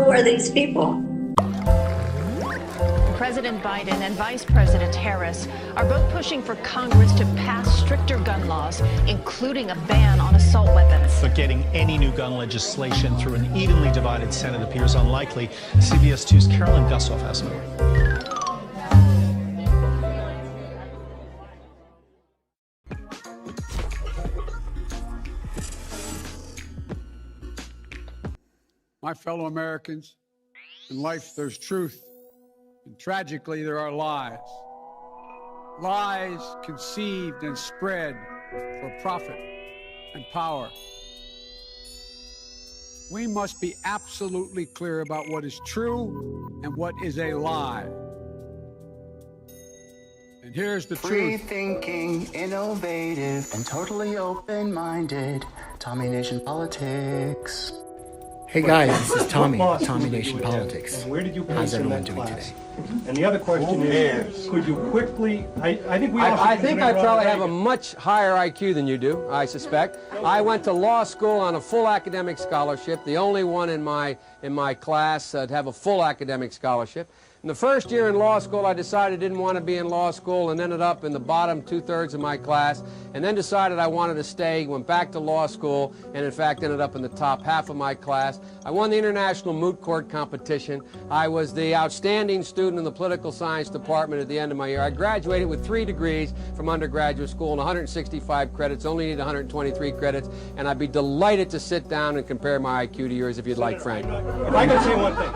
Who are these people? President Biden and Vice President Harris are both pushing for Congress to pass stricter gun laws, including a ban on assault weapons. But getting any new gun legislation through an evenly divided Senate appears unlikely. CBS 2's Carolyn Gussoff has more. My fellow Americans, in life there's truth, and tragically there are lies. Lies conceived and spread for profit and power. We must be absolutely clear about what is true and what is a lie. And here's the truth. Free thinking, innovative, and totally open-minded. Tommy Nation Politics. Hey guys, this is Tommy Nation Politics. And where did you How's everyone in that doing class? today? And the other question is, could you quickly, I think I probably have a much higher IQ than you do, I suspect. I went to law school on a full academic scholarship, the only one in my class to have a full academic scholarship. In the first year in law school, I decided I didn't want to be in law school and ended up in the bottom two-thirds of my class, and then decided I wanted to stay, went back to law school, and in fact ended up in the top half of my class. I won the International Moot Court competition. I was the outstanding student in the political science department at the end of my year. I graduated with 3 degrees from undergraduate school and 165 credits, only need 123 credits, and I'd be delighted to sit down and compare my IQ to yours if you'd like, Frank. If I can say one thing,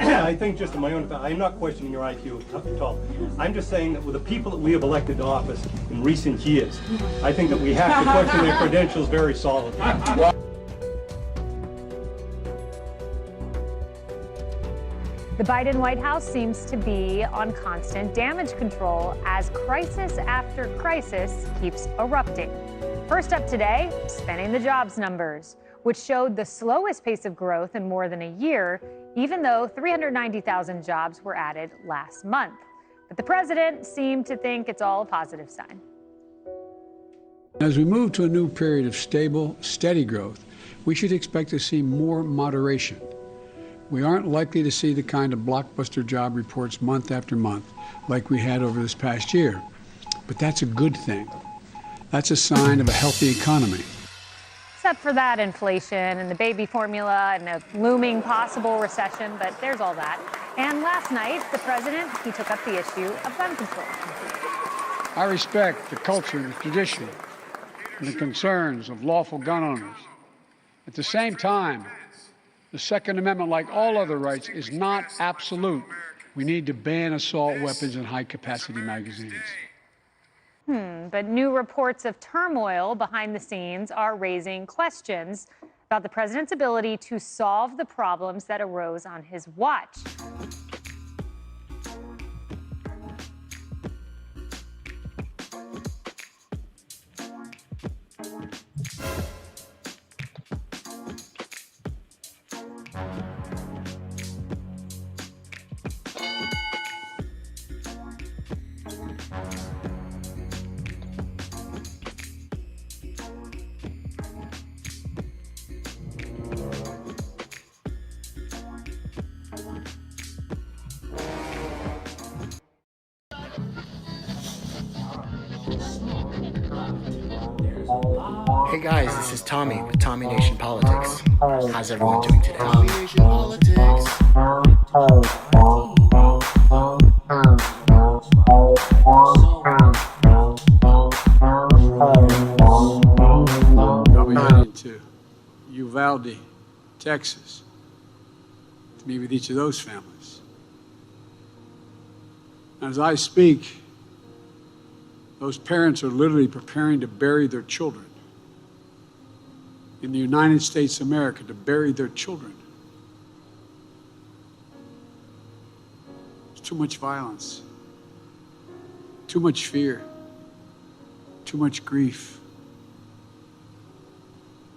I think just in my own, I'm not questioning your IQ at all. I'm just saying that with the people that we have elected to office in recent years, I think that we have to question their credentials very solidly. The Biden White House seems to be on constant damage control as crisis after crisis keeps erupting. First up today, spending the jobs numbers, which showed the slowest pace of growth in more than a year, even though 390,000 jobs were added last month. But the president seemed to think it's all a positive sign. As we move to a new period of stable, steady growth, we should expect to see more moderation. We aren't likely to see the kind of blockbuster job reports month after month like we had over this past year. But that's a good thing. That's a sign of a healthy economy. Except for that inflation and the baby formula and a looming possible recession, but there's all that. And last night, the president, he took up the issue of gun control. I respect the culture and the tradition and the concerns of lawful gun owners. At the same time, the Second Amendment, like all other rights, is not absolute. We need to ban assault weapons and high-capacity magazines. But new reports of turmoil behind the scenes are raising questions about the president's ability to solve the problems that arose on his watch. Hey guys, this is Tommy with Tommy Nation Politics. How's everyone doing today? Tommy Nation Politics. I'll be heading to Uvalde, Texas, to meet with each of those families. As I speak, those parents are literally preparing to bury their children. In the United States of America, to bury their children. There's too much violence, too much fear, too much grief.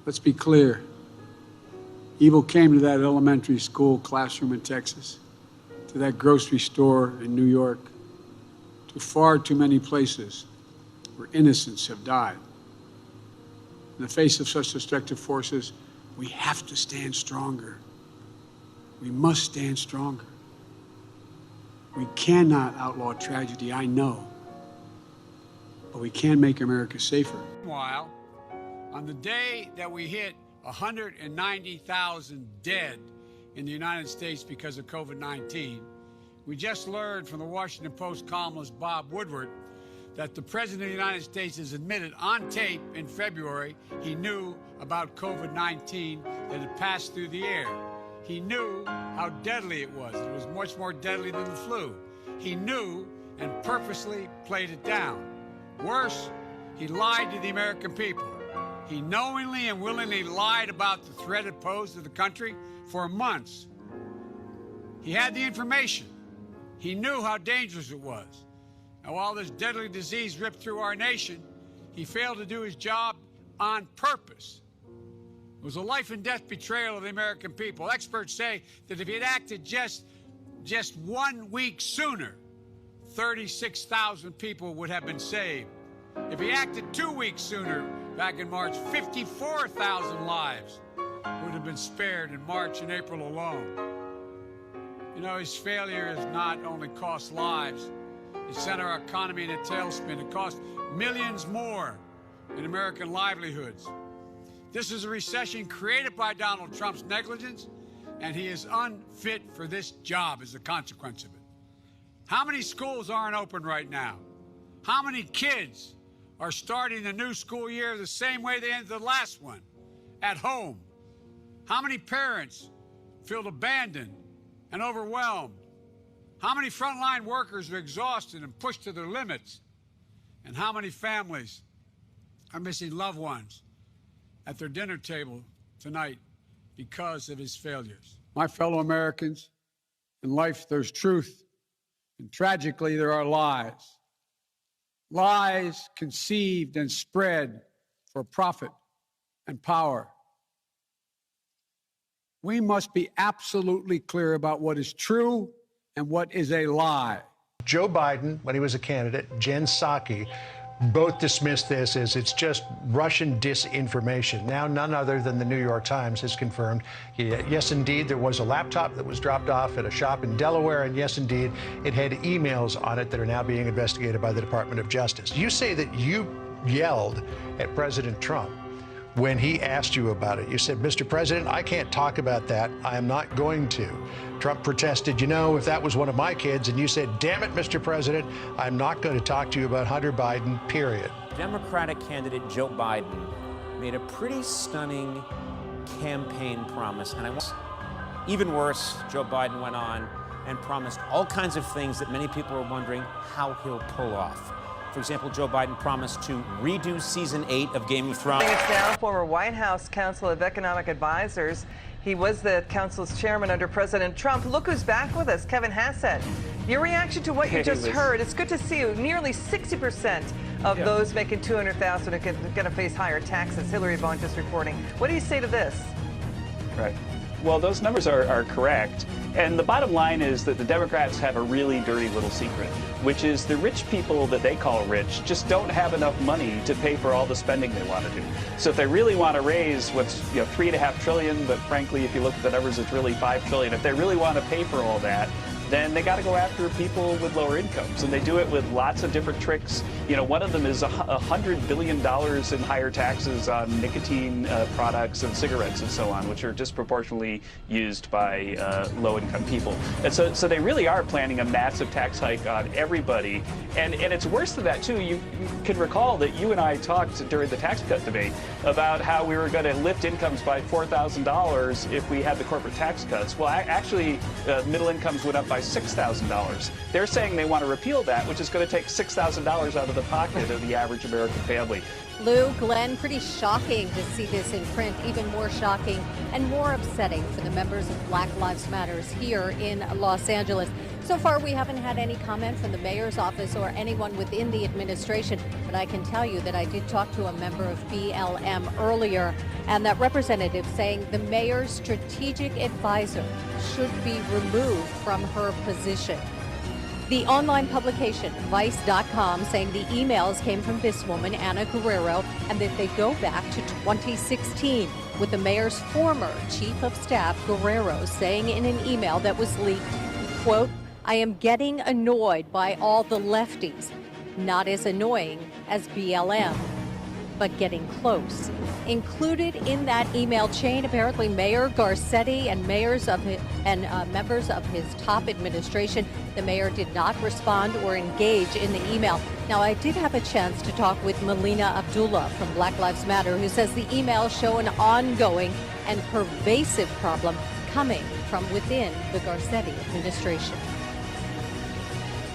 Let's be clear. Evil came to that elementary school classroom in Texas, to that grocery store in New York, to far too many places where innocents have died. In the face of such destructive forces, we have to stand stronger. We must stand stronger. We cannot outlaw tragedy, I know, but we can make America safer. Meanwhile, on the day that we hit 190,000 dead in the United States because of COVID-19, we just learned from the Washington Post columnist Bob Woodward that the President of the United States has admitted on tape in February he knew about COVID-19 that had passed through the air. He knew how deadly it was. It was much more deadly than the flu. He knew and purposely played it down. Worse, he lied to the American people. He knowingly and willingly lied about the threat it posed to the country for months. He had the information. He knew how dangerous it was. Now, while this deadly disease ripped through our nation, he failed to do his job on purpose. It was a life and death betrayal of the American people. Experts say that if he had acted just 1 week sooner, 36,000 people would have been saved. If he acted 2 weeks sooner, back in March, 54,000 lives would have been spared in March and April alone. You know, his failure has not only cost lives, it sent our economy in a tailspin. It cost millions more in American livelihoods. This is a recession created by Donald Trump's negligence, and he is unfit for this job as a consequence of it. How many schools aren't open right now? How many kids are starting the new school year the same way they ended the last one, at home? How many parents feel abandoned and overwhelmed? How many frontline workers are exhausted and pushed to their limits? And how many families are missing loved ones at their dinner table tonight because of his failures? My fellow Americans, in life there's truth, and tragically there are lies. Lies conceived and spread for profit and power. We must be absolutely clear about what is true and what is a lie. Joe Biden, when he was a candidate, Jen Psaki, both dismissed this as it's just Russian disinformation. Now, none other than the New York Times has confirmed, yes, indeed, there was a laptop that was dropped off at a shop in Delaware, and yes, indeed, it had emails on it that are now being investigated by the Department of Justice. You say that you yelled at President Trump when he asked you about it. You said, Mr. President, I can't talk about that. I am not going to. Trump protested, you know, if that was one of my kids, and you said, damn it, Mr. President, I'm not going to talk to you about Hunter Biden, period. Democratic candidate Joe Biden made a pretty stunning campaign promise. And even worse, Joe Biden went on and promised all kinds of things that many people are wondering how he'll pull off. For example, Joe Biden promised to redo season 8 of Game of Thrones. It's now former White House Council of Economic Advisors. He was the council's chairman under President Trump. Look who's back with us, Kevin Hassett. Your reaction to what you just heard. It's good to see you. Nearly 60% of those making $200,000 are going to face higher taxes. Hillary Vaughn just reporting. What do you say to this? Right. Well, those numbers are correct. And the bottom line is that the Democrats have a really dirty little secret, which is the rich people that they call rich just don't have enough money to pay for all the spending they want to do. So if they really want to raise what's $3.5 trillion, but frankly, if you look at the numbers, it's really $5 trillion. If they really want to pay for all that, then they got to go after people with lower incomes, and they do it with lots of different tricks. You know, one of them is $100 billion in higher taxes on nicotine products and cigarettes and so on, which are disproportionately used by low-income people. And so they really are planning a massive tax hike on everybody. And it's worse than that, too. You can recall that you and I talked during the tax cut debate about how we were going to lift incomes by $4,000 if we had the corporate tax cuts. Well, actually, middle incomes went up by $6,000. They're saying they want to repeal that, which is going to take $6,000 out of the pocket of the average American family. Lou, Glenn, pretty shocking to see this in print, even more shocking and more upsetting for the members of Black Lives Matter here in Los Angeles. So far, we haven't had any comment from the mayor's office or anyone within the administration, but I can tell you that I did talk to a member of BLM earlier, and that representative saying the mayor's strategic advisor should be removed from her position. The online publication, Vice.com, saying the emails came from this woman, Ana Guerrero, and that they go back to 2016, with the mayor's former chief of staff, Guerrero, saying in an email that was leaked, quote, "I am getting annoyed by all the lefties. Not as annoying as BLM, but getting close." Included in that email chain, apparently Mayor Garcetti and members of his top administration. The mayor did not respond or engage in the email. Now, I did have a chance to talk with Melina Abdullah from Black Lives Matter, who says the emails show an ongoing and pervasive problem coming from within the Garcetti administration.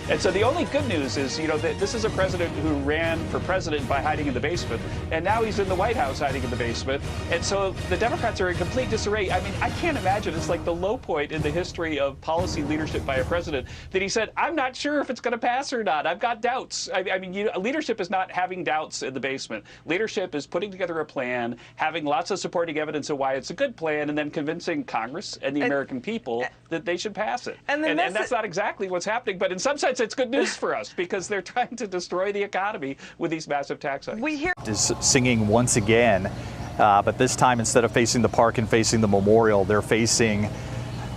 And so the only good news is, you know, that this is a president who ran for president by hiding in the basement, and now he's in the White House hiding in the basement. And so the Democrats are in complete disarray. I mean, I can't imagine. It's like the low point in the history of policy leadership by a president that he said, "I'm not sure if it's going to pass or not. I've got doubts." I mean, leadership is not having doubts in the basement. Leadership is putting together a plan, having lots of supporting evidence of why it's a good plan, and then convincing Congress and the American people that they should pass it. And that's not exactly what's happening, but in some sense, it's good news for us because they're trying to destroy the economy with these massive tax hikes. We hear is singing once again, but this time instead of facing the park and facing the memorial, they're facing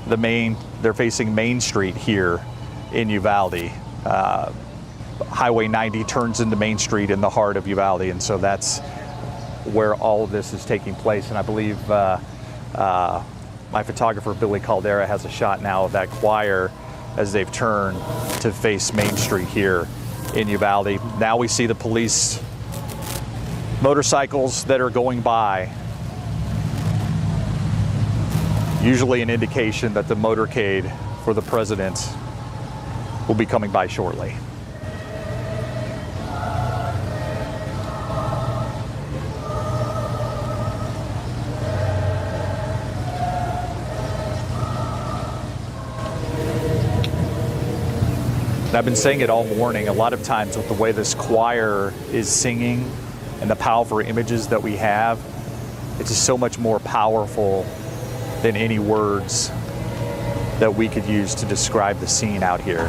Main Street here in Uvalde. Highway 90 turns into Main Street in the heart of Uvalde, and so that's where all of this is taking place. And I believe my photographer Billy Caldera has a shot now of that choir as they've turned to face Main Street here in Uvalde. Now we see the police motorcycles that are going by, usually an indication that the motorcade for the president will be coming by shortly. And I've been saying it all morning, a lot of times with the way this choir is singing and the powerful images that we have, it's just so much more powerful than any words that we could use to describe the scene out here.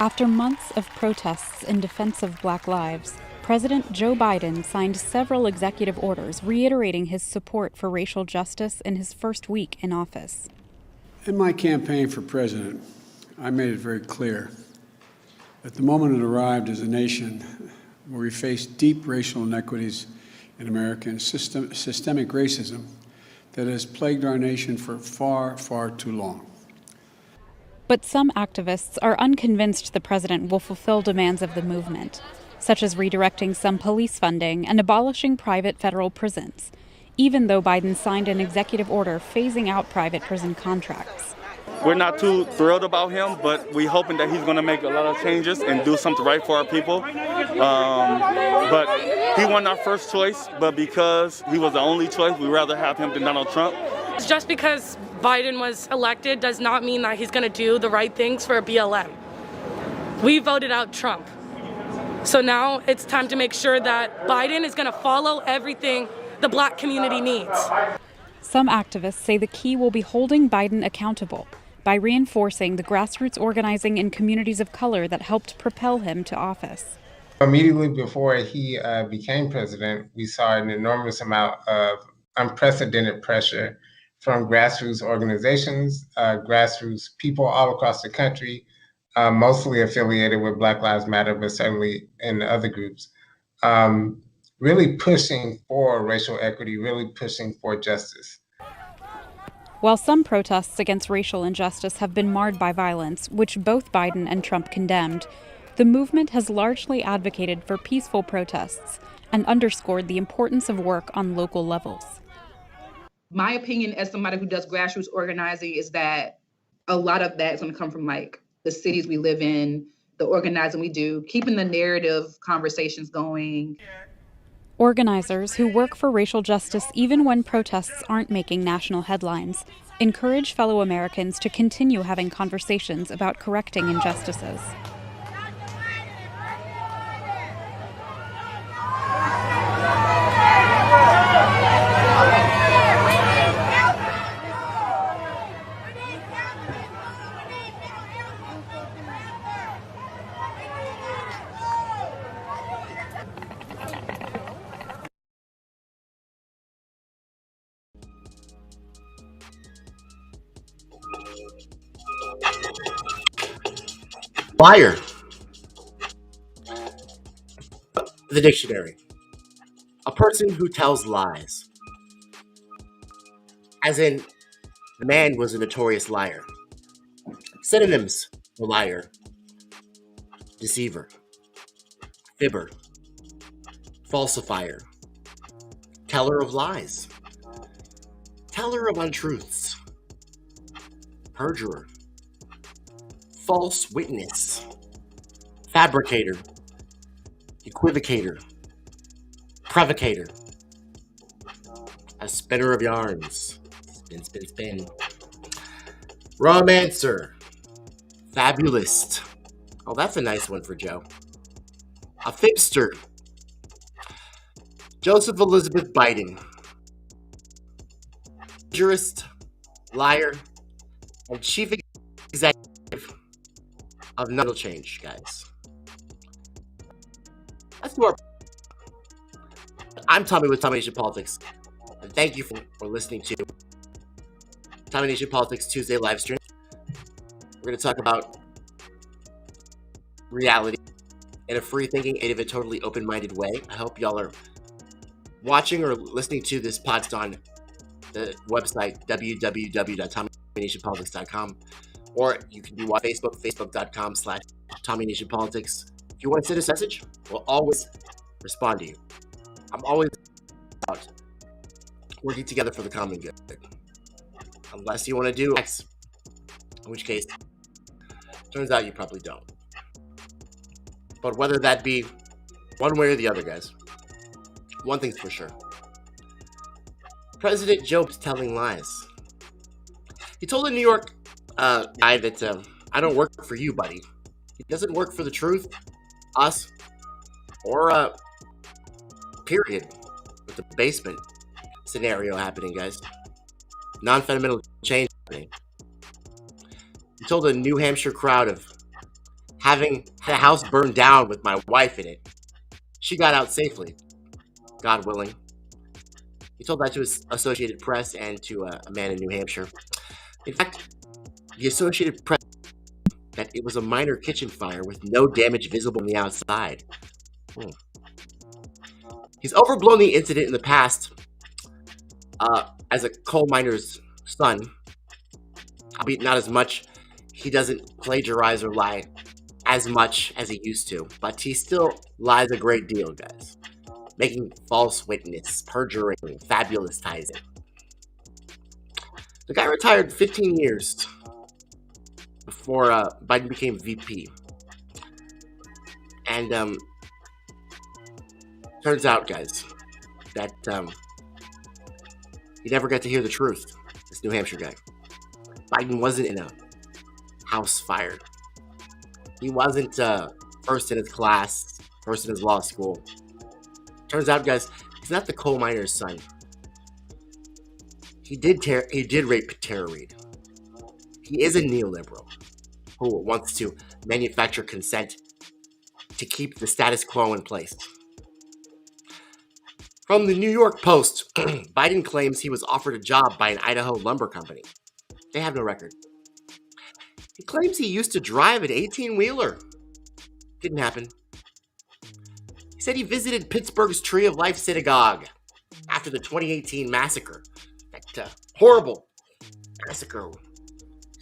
After months of protests in defense of Black lives, President Joe Biden signed several executive orders reiterating his support for racial justice in his first week in office. In my campaign for president, I made it very clear that the moment had arrived as a nation where we face deep racial inequities in America and systemic racism that has plagued our nation for far, far too long. But some activists are unconvinced the president will fulfill demands of the movement, such as redirecting some police funding and abolishing private federal prisons, even though Biden signed an executive order phasing out private prison contracts. We're not too thrilled about him, but we're hoping that he's going to make a lot of changes and do something right for our people. But he wasn't our first choice, but because he was the only choice, we'd rather have him than Donald Trump. Just because Biden was elected does not mean that he's going to do the right things for BLM. We voted out Trump. So now it's time to make sure that Biden is going to follow everything the Black community needs. Some activists say the key will be holding Biden accountable by reinforcing the grassroots organizing in communities of color that helped propel him to office. Immediately before he became president, we saw an enormous amount of unprecedented pressure from grassroots organizations, grassroots people all across the country, mostly affiliated with Black Lives Matter, but certainly in other groups, really pushing for racial equity, really pushing for justice. While some protests against racial injustice have been marred by violence, which both Biden and Trump condemned, the movement has largely advocated for peaceful protests and underscored the importance of work on local levels. My opinion as somebody who does grassroots organizing is that a lot of that is going to come from like the cities we live in, the organizing we do, keeping the narrative conversations going. Organizers who work for racial justice even when protests aren't making national headlines encourage fellow Americans to continue having conversations about correcting injustices. Liar. The dictionary. A person who tells lies. As in, the man was a notorious liar. Synonyms for liar: deceiver, fibber, falsifier, teller of lies, teller of untruths, perjurer, false witness, fabricator, equivocator, provocator, a spinner of yarns, spin, spin, spin, romancer, fabulist. Oh, that's a nice one for Joe. A fibster, Joseph Elizabeth Biden, jurist, liar, and chief executive of Nuttle Change, guys. Let's do our. I'm Tommy with Tommy Nation Politics, and thank you for listening to Tommy Nation Politics Tuesday live stream. We're going to talk about reality in a free-thinking, innovative, totally open-minded way. I hope y'all are watching or listening to this podcast on the website www.tommynationpolitics.com, or you can be on Facebook, facebook.com/TommyNationPolitics. If you want to send us a message, we'll always respond to you. I'm always about working together for the common good. Unless you want to do X, in which case, turns out you probably don't. But whether that be one way or the other, guys, one thing's for sure. President Joe's telling lies. He told a New York guy that, I don't work for you, buddy. He doesn't work for the truth, us, or, period, with the basement scenario happening, guys. Non-fundamental change happening. He told a New Hampshire crowd of having had a house burned down with my wife in it. She got out safely, God willing. He told that to his Associated Press and to a man in New Hampshire. In fact, the Associated Press that it was a minor kitchen fire with no damage visible on the outside. He's overblown the incident in the past as a coal miner's son. Albeit not as much. He doesn't plagiarize or lie as much as he used to, but he still lies a great deal, guys. Making false witness, perjuring, fabulistizing. The guy retired 15 years before Biden became VP. And turns out, guys, that he never got to hear the truth, this New Hampshire guy. Biden wasn't in a house fire. He wasn't first in his class, first in his law school. Turns out, guys, he's not the coal miner's son. He did rape Tara Reid. He is a neoliberal who wants to manufacture consent to keep the status quo in place. From the New York Post, Biden claims he was offered a job by an Idaho lumber company. They have no record. He claims he used to drive an 18-wheeler. Didn't happen. He said he visited Pittsburgh's Tree of Life Synagogue after the 2018 massacre. That horrible massacre.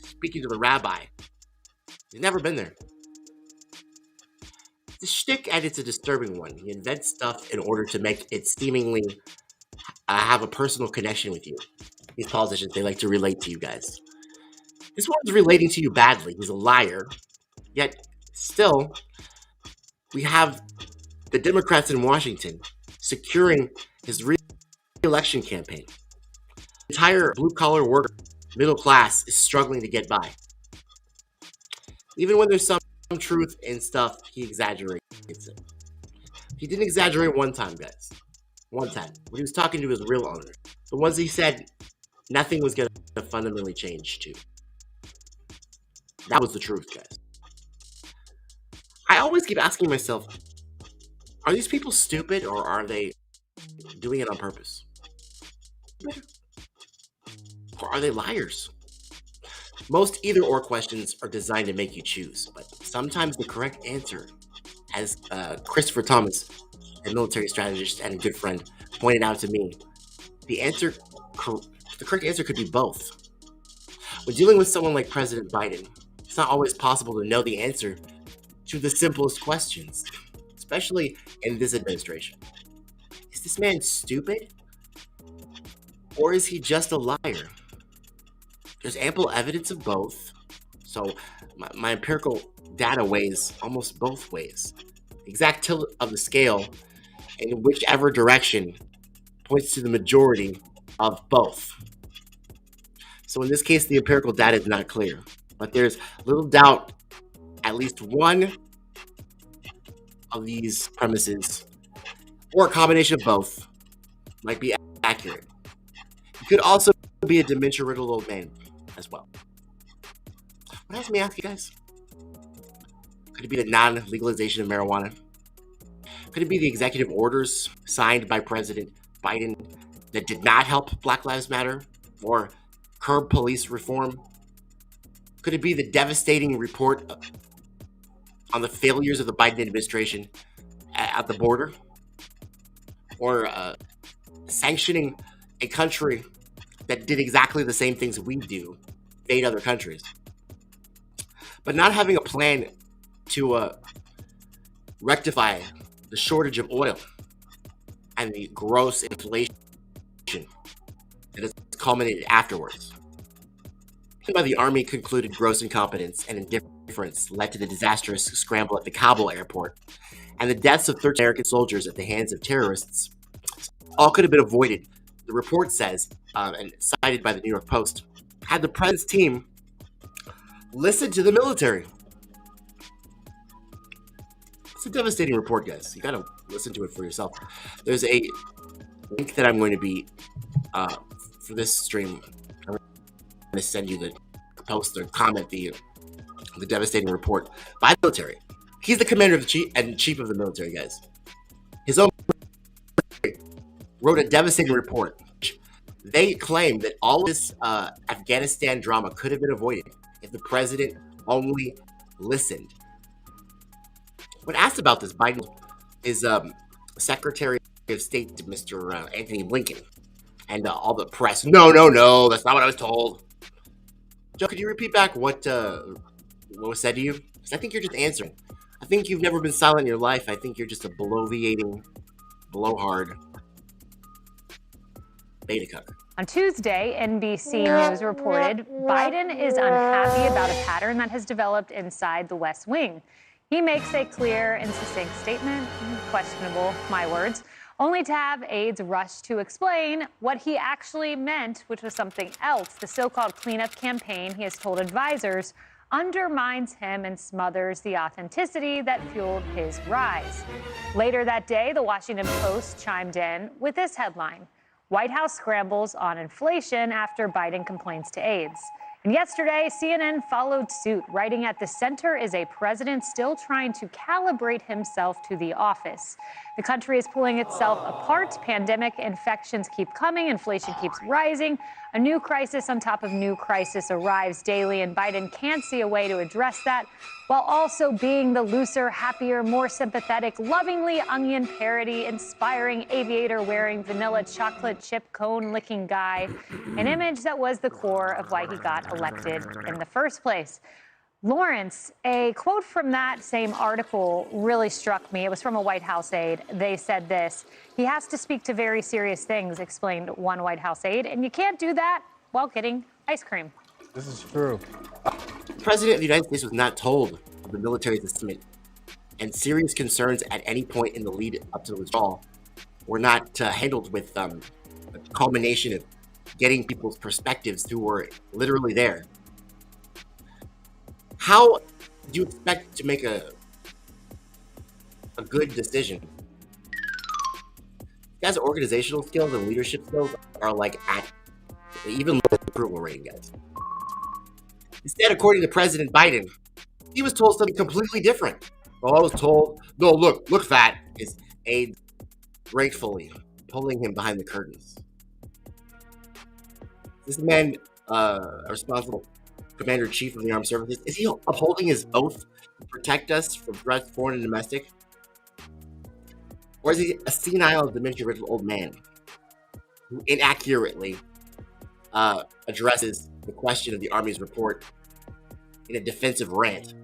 Speaking to the rabbi. He's never been there. The shtick, and it's a disturbing one. He invents stuff in order to make it seemingly have a personal connection with you. These politicians, they like to relate to you guys. This one's relating to you badly. He's a liar. Yet, still, we have the Democrats in Washington securing his re-election campaign. The entire blue-collar worker, middle class, is struggling to get by. Even when there's some truth in stuff, he exaggerates it. He didn't exaggerate one time, guys. One time. When he was talking to his real owner. The ones he said nothing was going to fundamentally change to. That was the truth, guys. I always keep asking myself, are these people stupid or are they doing it on purpose? Or are they liars? Most either-or questions are designed to make you choose, but sometimes the correct answer, as Christopher Thomas, a military strategist and a good friend, pointed out to me, the correct answer could be both. When dealing with someone like President Biden, it's not always possible to know the answer to the simplest questions, especially in this administration. Is this man stupid? Or is he just a liar? There's ample evidence of both, so my empirical data weighs almost both ways. The exact tilt of the scale in whichever direction points to the majority of both. So in this case, the empirical data is not clear, but there's little doubt at least one of these premises, or a combination of both, might be accurate. It could also be a dementia-riddled old man as well. What else, let me ask you guys? Could it be the non-legalization of marijuana? Could it be the executive orders signed by President Biden that did not help Black Lives Matter or curb police reform? Could it be the devastating report on the failures of the Biden administration at the border? Or sanctioning a country that did exactly the same things we do, invade other countries, but not having a plan to rectify the shortage of oil and the gross inflation that has culminated afterwards. By the Army concluded gross incompetence and indifference led to the disastrous scramble at the Kabul airport and the deaths of 13 American soldiers at the hands of terrorists. All could have been avoided, the report says, and cited by the New York Post, had the president's team listened to the military. It's a devastating report, guys. You gotta listen to it for yourself. There's a link that I'm going to be, for this stream, I'm going to send you the post or comment the devastating report by the military. He's the commander of the chief of the military, guys. His own wrote a devastating report. They claim that all this Afghanistan drama could have been avoided if the president only listened. When asked about this, Biden is Secretary of State to Mr. Anthony Blinken and all the press. No, that's not what I was told. Joe, could you repeat back what was said to you? Because I think you're just answering. I think you've never been silent in your life. I think you're just a bloviating, blowhard beta cutter. On Tuesday, NBC News reported Biden is unhappy about a pattern that has developed inside the West Wing. He makes a clear and succinct statement, questionable, my words, only to have aides rush to explain what he actually meant, which was something else. The so-called cleanup campaign, he has told advisors, undermines him and smothers the authenticity that fueled his rise. Later that day, the Washington Post chimed in with this headline: White House scrambles on inflation after Biden complains to aides. And yesterday, CNN followed suit, writing at the center is a president still trying to calibrate himself to the office. The country is pulling itself apart. Pandemic infections keep coming. Inflation keeps rising. A new crisis on top of new crisis arrives daily, and Biden can't see a way to address that while also being the looser, happier, more sympathetic, lovingly onion parody, inspiring aviator-wearing, vanilla chocolate chip cone-licking guy, an image that was the core of why he got elected in the first place. Lawrence, a quote from that same article really struck me. It was from a White House aide. They said this: he has to speak to very serious things, explained one White House aide, and you can't do that while getting ice cream. This is true. The President of the United States was not told of the military's assessment, and serious concerns at any point in the lead up to the withdrawal were not handled with a culmination of getting people's perspectives who were literally there. How do you expect to make a good decision? Guys, organizational skills and leadership skills are like at even low approval rating, guys. Instead, according to President Biden, he was told something completely different. Well, I was told, no, look, fat, his aides gratefully pulling him behind the curtains. Is this man a responsible commander-in-chief of the armed services? Is he upholding his oath to protect us from threats, foreign and domestic? Or is he a senile, dementia-ridden old man who inaccurately addresses the question of the Army's report in a defensive rant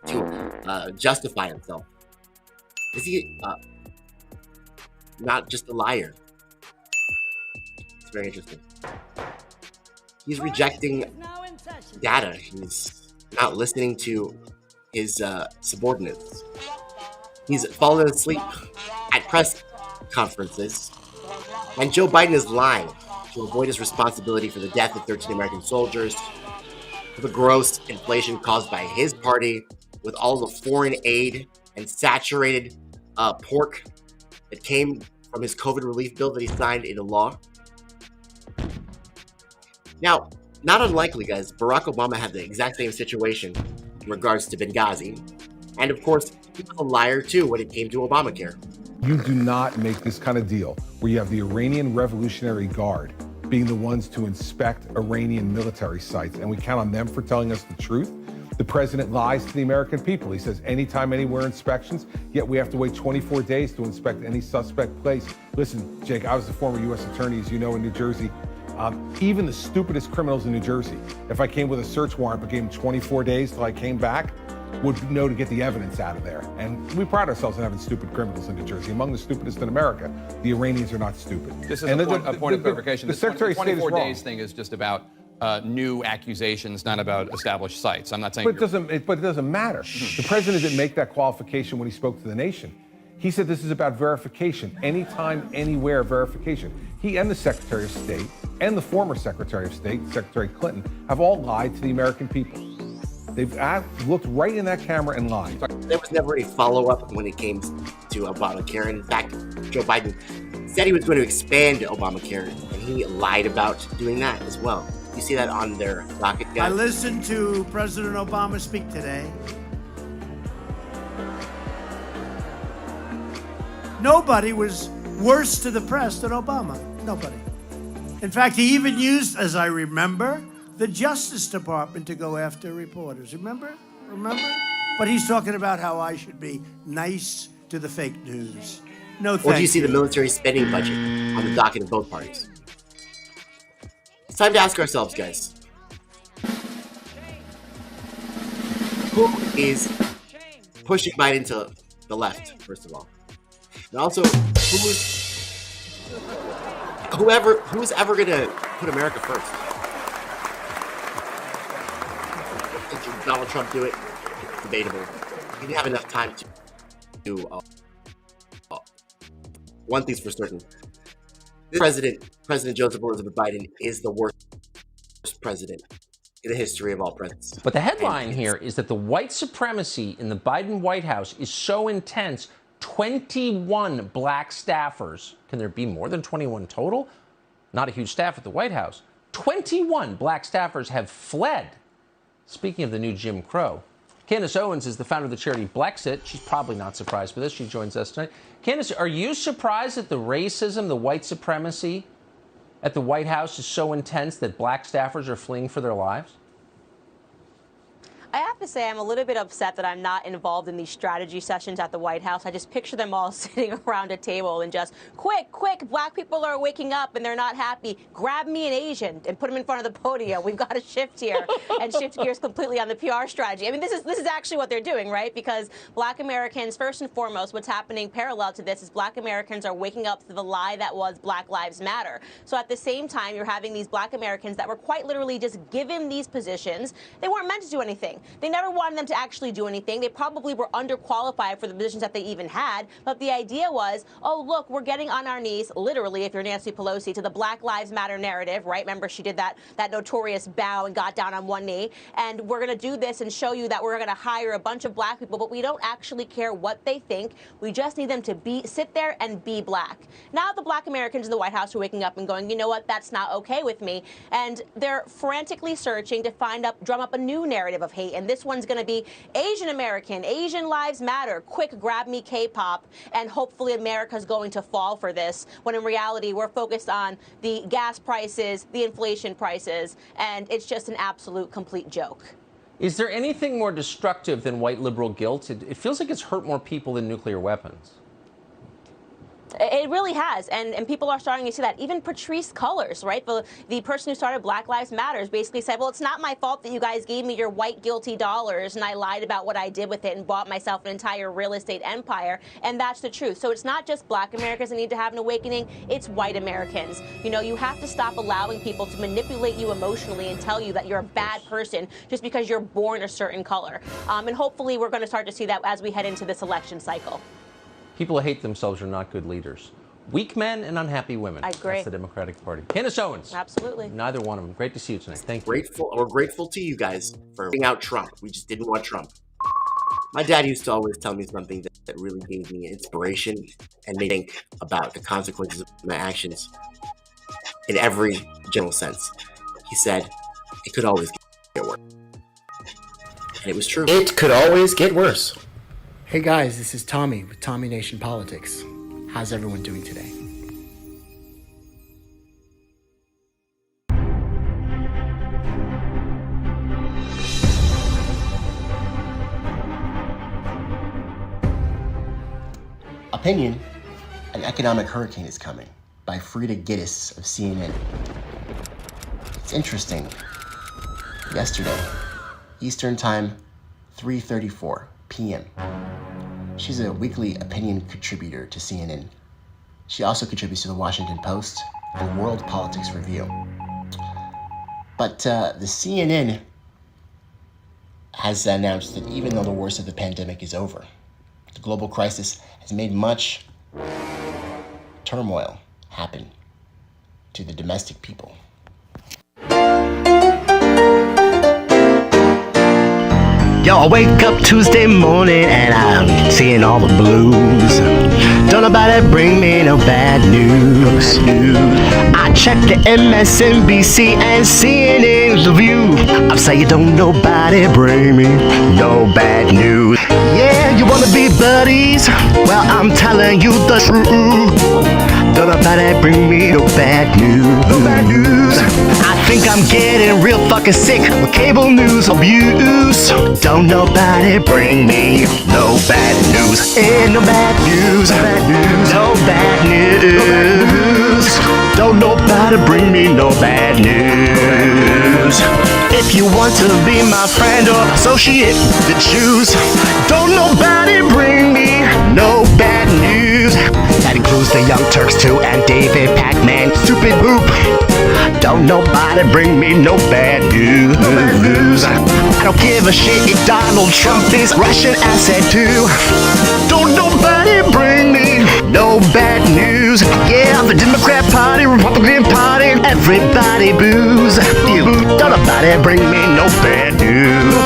to justify himself? Is he not just a liar? It's very interesting. He's rejecting data. He's not listening to his subordinates. He's fallen asleep at press conferences. And Joe Biden is lying to avoid his responsibility for the death of 13 American soldiers, for the gross inflation caused by his party, with all the foreign aid and saturated pork that came from his COVID relief bill that he signed into law. Now, not unlikely, guys, Barack Obama had the exact same situation in regards to Benghazi. And of course, he was a liar too when it came to Obamacare. You do not make this kind of deal where you have the Iranian Revolutionary Guard being the ones to inspect Iranian military sites, and we count on them for telling us the truth. The president lies to the American people. He says anytime, anywhere inspections, yet we have to wait 24 days to inspect any suspect place. Listen, Jake, I was the former U.S. attorney, as you know, in New Jersey. Even the stupidest criminals in New Jersey, if I came with a search warrant but gave them 24 days till I came back, would know to get the evidence out of there. And we pride ourselves on having stupid criminals in New Jersey. Among the stupidest in America, the Iranians are not stupid. Just as a point of clarification, the Secretary of State is 24 wrong. days thing is just about new accusations, not about established sites. I'm not saying. But it doesn't matter. The president didn't make that qualification when he spoke to the nation. He said this is about verification, anytime, anywhere verification. He and the Secretary of State and the former Secretary of State, Secretary Clinton, have all lied to the American people. They've looked right in that camera and lied. There was never any follow-up when it came to Obamacare. In fact, Joe Biden said he was going to expand Obamacare, and he lied about doing that as well. You see that on their docket, guys? I listened to President Obama speak today. Nobody was worse to the press than Obama. Nobody. In fact, he even used, as I remember, the Justice Department to go after reporters. Remember? But he's talking about how I should be nice to the fake news. No, thank you. Or do you see the military spending budget on the docket of both parties? It's time to ask ourselves, guys. Who is pushing Biden to the left, first of all? And also, who's ever going to put America first? Did Donald Trump do it? It's debatable. He didn't have enough time to do one thing's for certain. This President Joseph Elizabeth Biden, is the worst president in the history of all presidents. But the headline here is that the white supremacy in the Biden White House is so intense, 21 black staffers. Can there be more than 21 total? Not a huge staff at the White House. 21 black staffers have fled. Speaking of the new Jim Crow, Candace Owens is the founder of the charity Blexit. She's probably not surprised by this. She joins us tonight. Candace, are you surprised that the racism, the white supremacy at the White House is so intense that black staffers are fleeing for their lives? I have to say I'm a little bit upset that I'm not involved in these strategy sessions at the White House. I just picture them all sitting around a table and just, quick, black people are waking up and they're not happy. Grab me an Asian and put them in front of the podium. We've got to shift here and shift gears completely on the PR strategy. I mean, this is actually what they're doing, right? Because black Americans, first and foremost, what's happening parallel to this is black Americans are waking up to the lie that was Black Lives Matter. So at the same time, you're having these black Americans that were quite literally just given these positions. They weren't meant to do anything. They never wanted them to actually do anything. They probably were underqualified for the positions that they even had. But the idea was, oh, look, we're getting on our knees, literally, if you're Nancy Pelosi, to the Black Lives Matter narrative, right? Remember, she did that notorious bow and got down on one knee. And we're going to do this and show you that we're going to hire a bunch of black people, but we don't actually care what they think. We just need them to sit there and be black. Now the black Americans in the White House are waking up and going, you know what, that's not okay with me. And they're frantically searching to drum up a new narrative of hate. And this one's going to be Asian American, Asian lives matter, quick grab me K-pop, and hopefully America's going to fall for this, when in reality we're focused on the gas prices, the inflation prices, and it's just an absolute complete joke. Is there anything more destructive than white liberal guilt? It feels like it's hurt more people than nuclear weapons. It really has, and people are starting to see that. Even Patrisse Cullors, right, the person who started Black Lives Matter, basically said, well, it's not my fault that you guys gave me your white guilty dollars and I lied about what I did with it and bought myself an entire real estate empire, and that's the truth. So it's not just black Americans that need to have an awakening, it's white Americans. You know, you have to stop allowing people to manipulate you emotionally and tell you that you're a bad person just because you're born a certain color. And hopefully we're going to start to see that as we head into this election cycle. People who hate themselves are not good leaders. Weak men and unhappy women. I agree. That's the Democratic Party. Candace Owens. Absolutely. Neither one of them. Great to see you tonight. Thank you. We're grateful to you guys for bringing out Trump. We just didn't want Trump. My dad used to always tell me something that really gave me inspiration and made me think about the consequences of my actions in every general sense. He said, it could always get worse. And it was true. It could always get worse. Hey guys, this is Tommy with Tommy Nation Politics. How's everyone doing today? Opinion, an economic hurricane is coming, by Frida Gittes of CNN. It's interesting. Yesterday, Eastern Time, 3:34 p.m. She's a weekly opinion contributor to CNN. She also contributes to the Washington Post and World Politics Review. But the CNN has announced that even though the worst of the pandemic is over, the global crisis has made much turmoil happen to the domestic people. Yo, I wake up Tuesday morning and I'm seeing all the blues. Don't nobody bring me no bad news. I check the MSNBC and CNN review. I'm saying don't nobody bring me no bad news. Yeah, you wanna be buddies? Well, I'm telling you the truth. Don't nobody bring me no bad news. No bad news. I think I'm getting real fucking sick with cable news abuse. Don't nobody bring me no bad news. No bad news. No bad news. Don't nobody bring me no bad news. If you want to be my friend or associate, then choose. Don't nobody bring me no bad news. That includes the Young Turks too and David Pac-Man. Stupid boop. Don't nobody bring me no bad news. I don't give a shit if Donald Trump is Russian asset too. Don't nobody bring me no bad news. Yeah, the Democrat Party, Republican Party, everybody booze. Don't nobody bring me no bad news.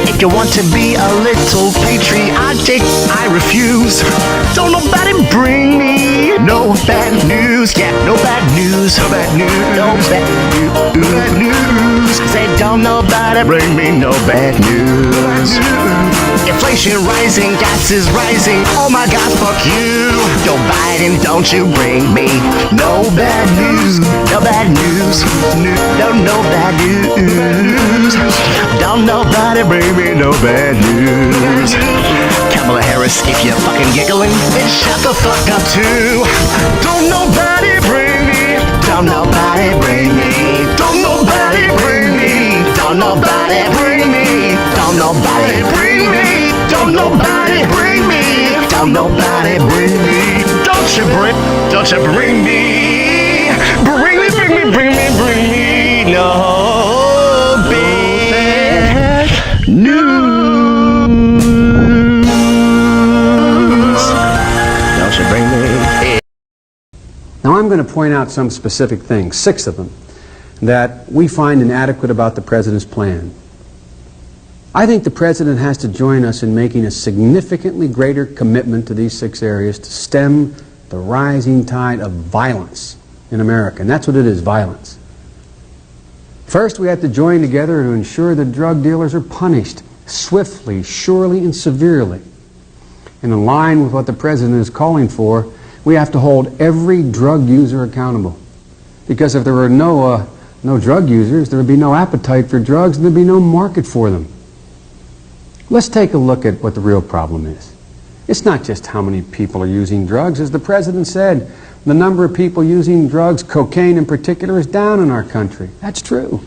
If you want to be a little patriotic, I refuse. Don't nobody bring me no bad news. Yeah, no bad news. No bad news. No bad news. Bad news. Say don't nobody bring me no bad news. Inflation rising, gas is rising. Oh my God, fuck you. Joe Biden, don't you bring me no bad news. No bad news. No bad news. Don't nobody bring me no bad news. Kamala Harris, if you're fucking giggling, then shut the fuck up too. Don't nobody bring me. Don't nobody bring me. Don't nobody bring me. Don't nobody bring me. Don't nobody bring me. Don't nobody bring me. Don't nobody bring me. Don't you bring me. Bring me, bring me, bring me, bring me. No bad news. Don't you bring me. Now I'm going to point out some specific things, 6 of them, that we find inadequate about the President's plan. I think the President has to join us in making a significantly greater commitment to these 6 areas to stem the rising tide of violence in America. And that's what it is, violence. First, we have to join together to ensure that drug dealers are punished swiftly, surely, and severely. And in line with what the President is calling for, we have to hold every drug user accountable. Because if there were no drug users, there would be no appetite for drugs and there would be no market for them. Let's take a look at what the real problem is. It's not just how many people are using drugs. As the President said, the number of people using drugs, cocaine in particular, is down in our country. That's true.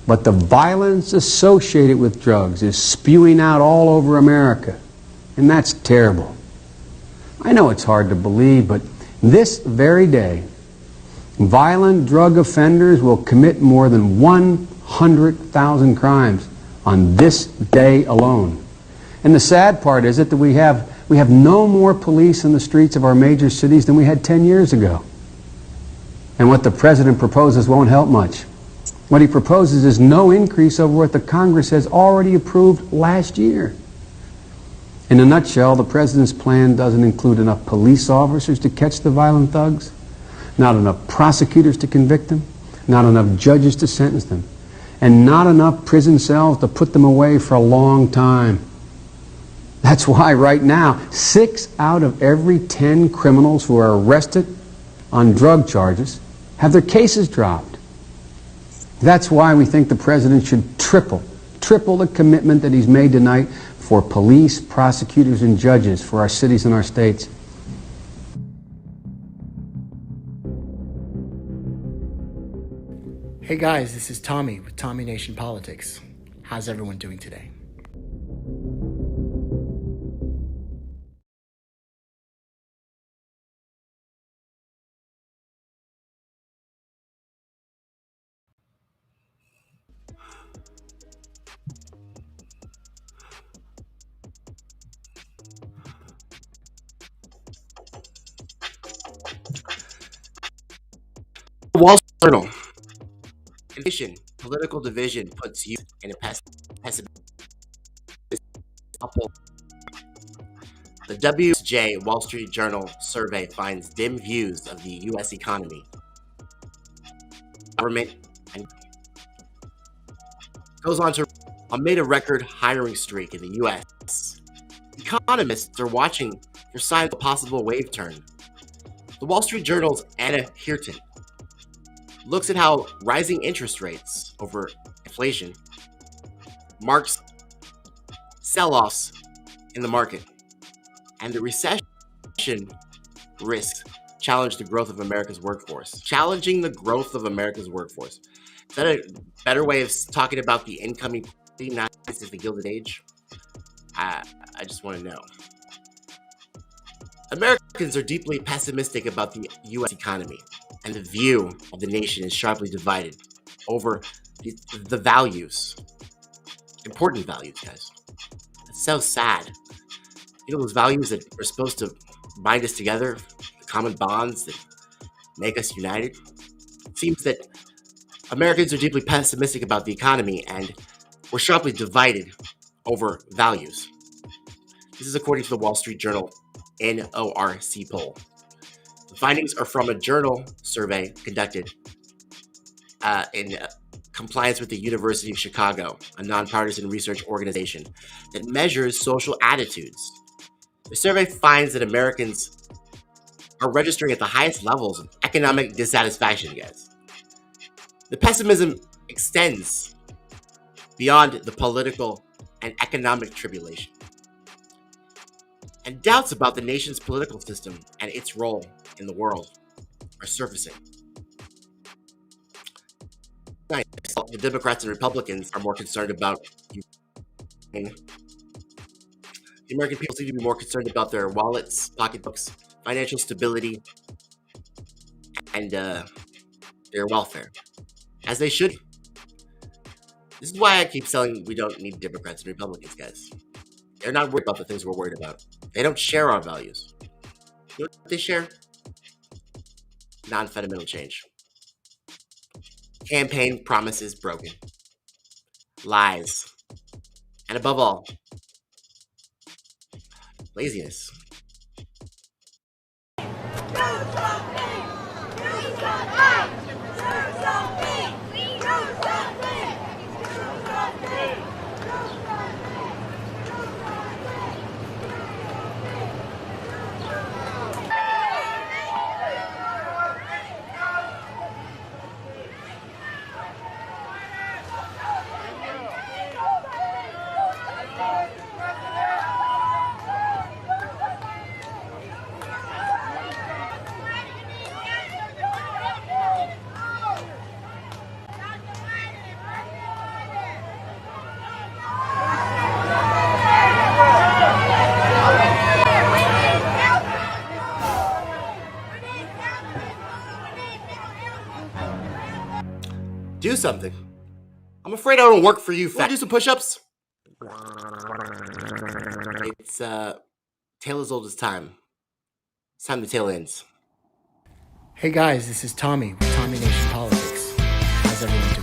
But the violence associated with drugs is spewing out all over America. And that's terrible. I know it's hard to believe, but this very day, violent drug offenders will commit more than 100,000 crimes on this day alone. And the sad part is that we have no more police in the streets of our major cities than we had 10 years ago. And what the President proposes won't help much. What he proposes is no increase over what the Congress has already approved last year. In a nutshell, the President's plan doesn't include enough police officers to catch the violent thugs, not enough prosecutors to convict them, not enough judges to sentence them, and not enough prison cells to put them away for a long time. That's why right now, 6 out of every 10 criminals who are arrested on drug charges have their cases dropped. That's why we think the President should triple the commitment that he's made tonight for police, prosecutors, and judges for our cities and our states. Hey guys, this is Tommy with Tommy Nation Politics. How's everyone doing today? Wall Street Journal. Political division puts you in a pessimistic. The WSJ Wall Street Journal survey finds dim views of the U.S. economy, government, and goes on to amid a record hiring streak in the U.S. Economists are watching for signs of a possible wave turn. The Wall Street Journal's Anna Hirton looks at how rising interest rates over inflation marks sell-offs in the market, and the recession risks challenge the growth of America's workforce. Challenging the growth of America's workforce. Is that a better way of talking about the incoming not the Gilded Age? I just want to know. Americans are deeply pessimistic about the U.S. economy, and the view of the nation is sharply divided over the values. Important values, guys. It's so sad. You know, those values that are supposed to bind us together, the common bonds that make us united. It seems that Americans are deeply pessimistic about the economy, and we're sharply divided over values. This is according to the Wall Street Journal NORC poll. The findings are from a journal survey conducted in compliance with the University of Chicago, a nonpartisan research organization that measures social attitudes. The survey finds that Americans are registering at the highest levels of economic dissatisfaction, guys. The pessimism extends beyond the political and economic tribulation. And doubts about the nation's political system and its role in the world are surfacing. The Democrats and Republicans are more concerned about Ukraine. The American people seem to be more concerned about their wallets, pocketbooks, financial stability, and their welfare, as they should. This is why I keep saying we don't need Democrats and Republicans, guys. They're not worried about the things we're worried about. They don't share our values. You know what they share? Non-fundamental change. Campaign promises broken. Lies. And above all, laziness. Do something. I'm afraid I don't work for you, fat. Do some push-ups? It's tale as old as time. It's time the tale ends. Hey guys, this is Tommy with Tommy Nation Politics. How's everyone doing?